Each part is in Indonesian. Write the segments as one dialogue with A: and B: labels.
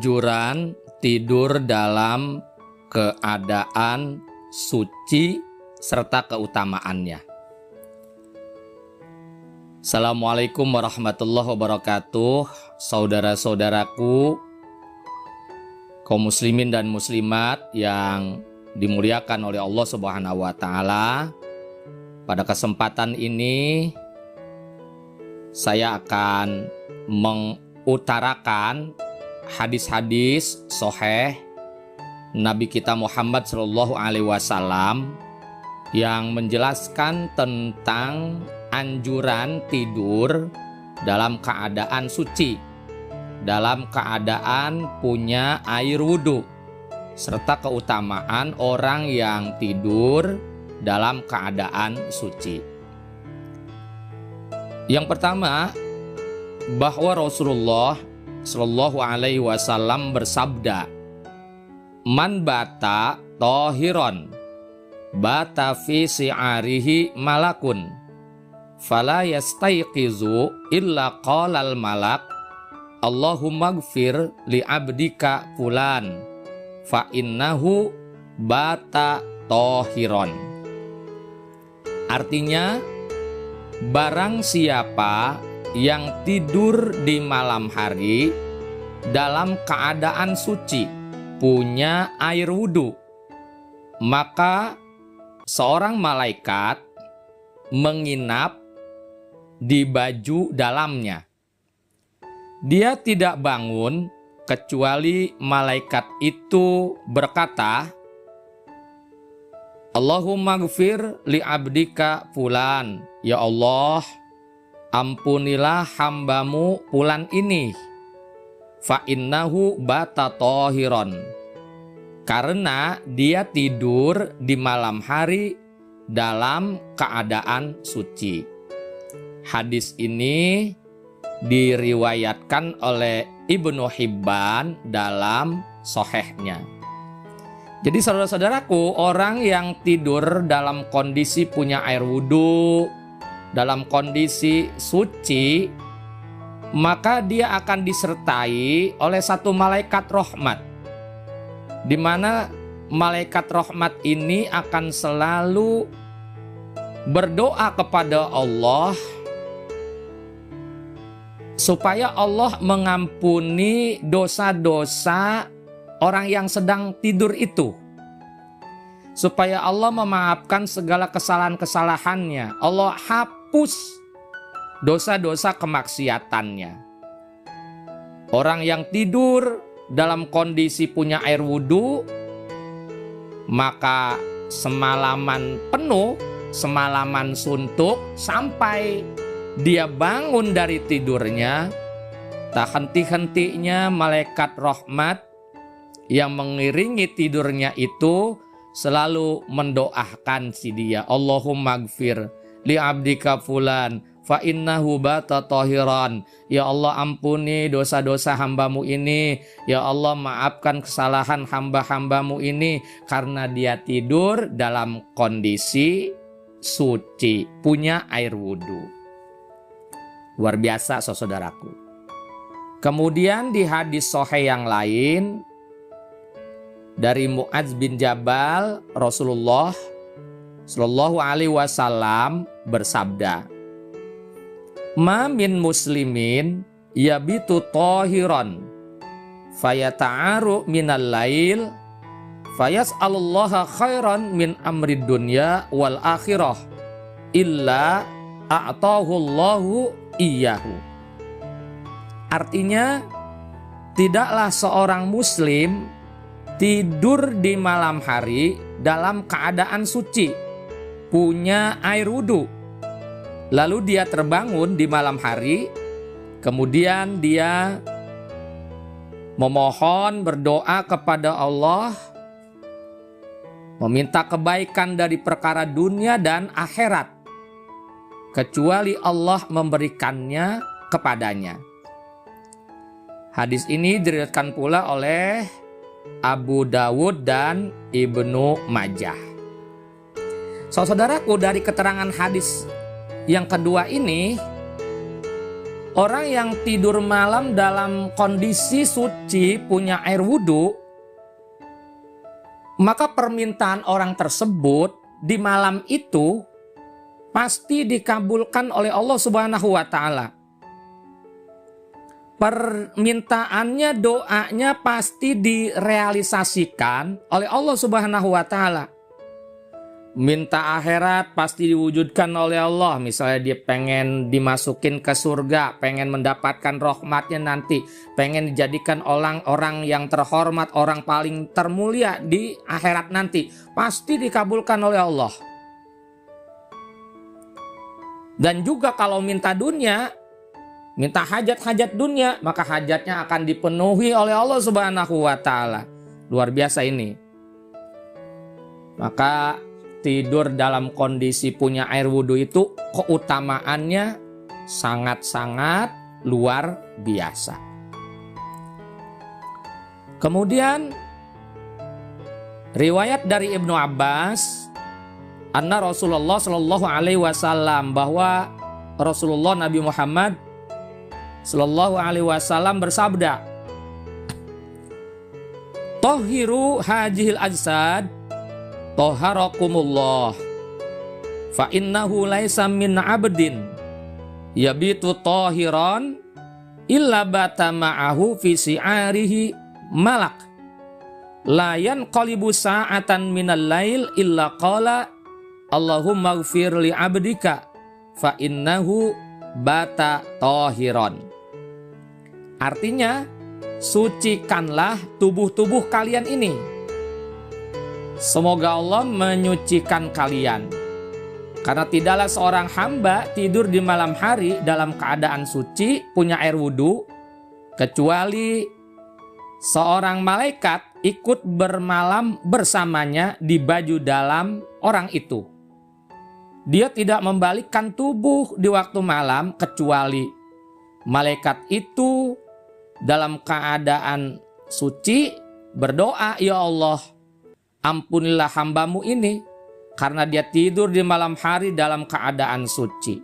A: Anjuran tidur dalam keadaan suci serta keutamaannya. Assalamualaikum warahmatullahi wabarakatuh. Saudara-saudaraku, kaum muslimin dan muslimat yang dimuliakan oleh Allah Subhanahu wa taala. Pada kesempatan ini saya akan mengutarakan hadis-hadis sahih Nabi kita Muhammad sallallahu alaihi wasallam yang menjelaskan tentang anjuran tidur dalam keadaan suci, dalam keadaan punya air wudhu, serta keutamaan orang yang tidur dalam keadaan suci. Yang pertama, bahwa Rasulullah Shallallahu Alaihi Wasallam bersabda, "Man bata tohiron, bata fi si'arihi malakun, fala yastayqizu illa qalal malak, Allahumma gfir li abdika fulan, fa innahu bata tohiron." Artinya, barang siapa yang tidur di malam hari dalam keadaan suci, punya air wudhu, maka seorang malaikat menginap di baju dalamnya. Dia tidak bangun kecuali malaikat itu berkata, "Allahumma gfir li abdika fulan." Ya Allah, ampunilah hambamu fulan ini. Fa innahu bata tohiron. Karena dia tidur di malam hari dalam keadaan suci. Hadis ini diriwayatkan oleh Ibnu Hibban dalam Sahihnya. Jadi saudara-saudaraku, orang yang tidur dalam kondisi punya air wudhu, dalam kondisi suci, maka dia akan disertai oleh satu malaikat rahmat, di mana malaikat rahmat ini akan selalu berdoa kepada Allah supaya Allah mengampuni dosa-dosa orang yang sedang tidur itu, supaya Allah memaafkan segala kesalahan-kesalahannya, Allah hapus dosa-dosa kemaksiatannya. Orang yang tidur dalam kondisi punya air wudhu, maka semalaman penuh, semalaman suntuk, sampai dia bangun dari tidurnya, tak henti-hentinya malaikat rahmat yang mengiringi tidurnya itu selalu mendoakan si dia, Allahumma gfir li abdika fulan, fa innahu bata tohiran. Ya Allah, ampuni dosa-dosa hambamu ini. Ya Allah, maafkan kesalahan hamba-hambamu ini karena dia tidur dalam kondisi suci, punya air wudhu. Luar biasa saudaraku. Kemudian di hadis sahih yang lain dari Mu'adz bin Jabal, Rasulullah Shallallahu Alaihi Wasallam bersabda, "Ma min muslimin yabitu tohiron, fayata'aru minal lail, fayas'alullaha khairan min amri dunya wal akhirah, illa a'tahullahu iyyahu." Artinya, tidaklah seorang muslim tidur di malam hari dalam keadaan suci, punya air wudhu, lalu dia terbangun di malam hari, kemudian dia memohon, berdoa kepada Allah, meminta kebaikan dari perkara dunia dan akhirat, kecuali Allah memberikannya kepadanya. Hadis ini diriwayatkan pula oleh Abu Dawud dan Ibnu Majah. Saudaraku, dari keterangan hadis yang kedua ini Orang yang tidur malam dalam kondisi suci punya air wudhu, maka permintaan orang tersebut di malam itu pasti dikabulkan oleh Allah Subhanahu wa Ta'ala. Permintaannya, doanya pasti direalisasikan oleh Allah Subhanahu wa Ta'ala. Minta akhirat pasti diwujudkan oleh Allah. Misalnya dia pengen dimasukin ke surga, pengen mendapatkan rahmatnya nanti, pengen dijadikan orang yang terhormat, orang paling termulia di akhirat nanti, pasti dikabulkan oleh Allah. Dan juga kalau minta dunia, minta hajat-hajat dunia, maka hajatnya akan dipenuhi oleh Allah Subhanahu wa Ta'ala. Luar biasa ini. Maka tidur dalam kondisi punya air wudhu itu keutamaannya sangat-sangat luar biasa. Kemudian riwayat dari Ibnu Abbas, anna Rasulullah Shallallahu Alaihi Wasallam, bahwa Rasulullah Nabi Muhammad Shallallahu Alaihi Wasallam bersabda, "Tohiru hajihil ajsad, toharakumullah, fa innahu laisa min abdin yabitu tohiran illa bata ma'ahu fi si'arihi malak la yanqalibu sa'atan minal lail illa qala Allahumma gfir li abdika fa innahu bata tohiran." Artinya, sucikanlah tubuh-tubuh kalian ini. Semoga Allah menyucikan kalian. Karena tidaklah seorang hamba tidur di malam hari dalam keadaan suci, punya air wudhu, kecuali seorang malaikat ikut bermalam bersamanya di baju dalam orang itu. Dia tidak membalikkan tubuh di waktu malam, kecuali malaikat itu dalam keadaan suci berdoa, "Ya Allah, ampunilah hambamu ini karena dia tidur di malam hari dalam keadaan suci."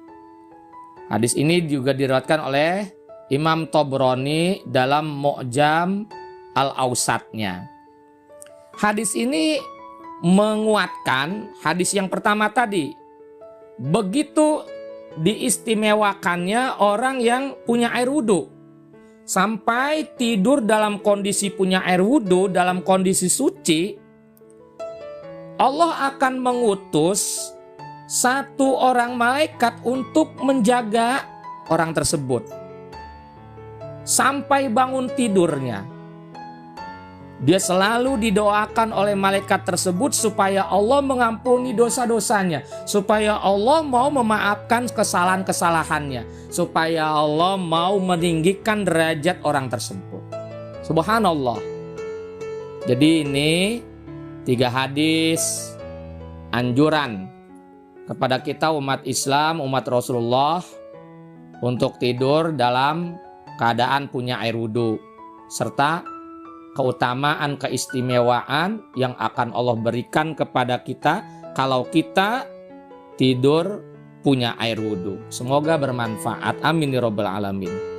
A: Hadis ini juga diriwayatkan oleh Imam Tabrani dalam Mu'jam Al-Awsatnya. Hadis ini menguatkan hadis yang pertama tadi. Begitu diistimewakannya orang yang punya air wudhu. Sampai tidur dalam kondisi punya air wudhu, dalam kondisi suci, Allah akan mengutus satu orang malaikat untuk menjaga orang tersebut sampai bangun tidurnya. Dia selalu didoakan oleh malaikat tersebut supaya Allah mengampuni dosa-dosanya, supaya Allah mau memaafkan kesalahan-kesalahannya, supaya Allah mau meninggikan derajat orang tersebut. Subhanallah. Jadi ini 3 hadis anjuran kepada kita umat Islam, umat Rasulullah, untuk tidur dalam keadaan punya air wudhu, serta keutamaan, keistimewaan yang akan Allah berikan kepada kita kalau kita tidur punya air wudhu. Semoga bermanfaat. Amin ya rabbal alamin.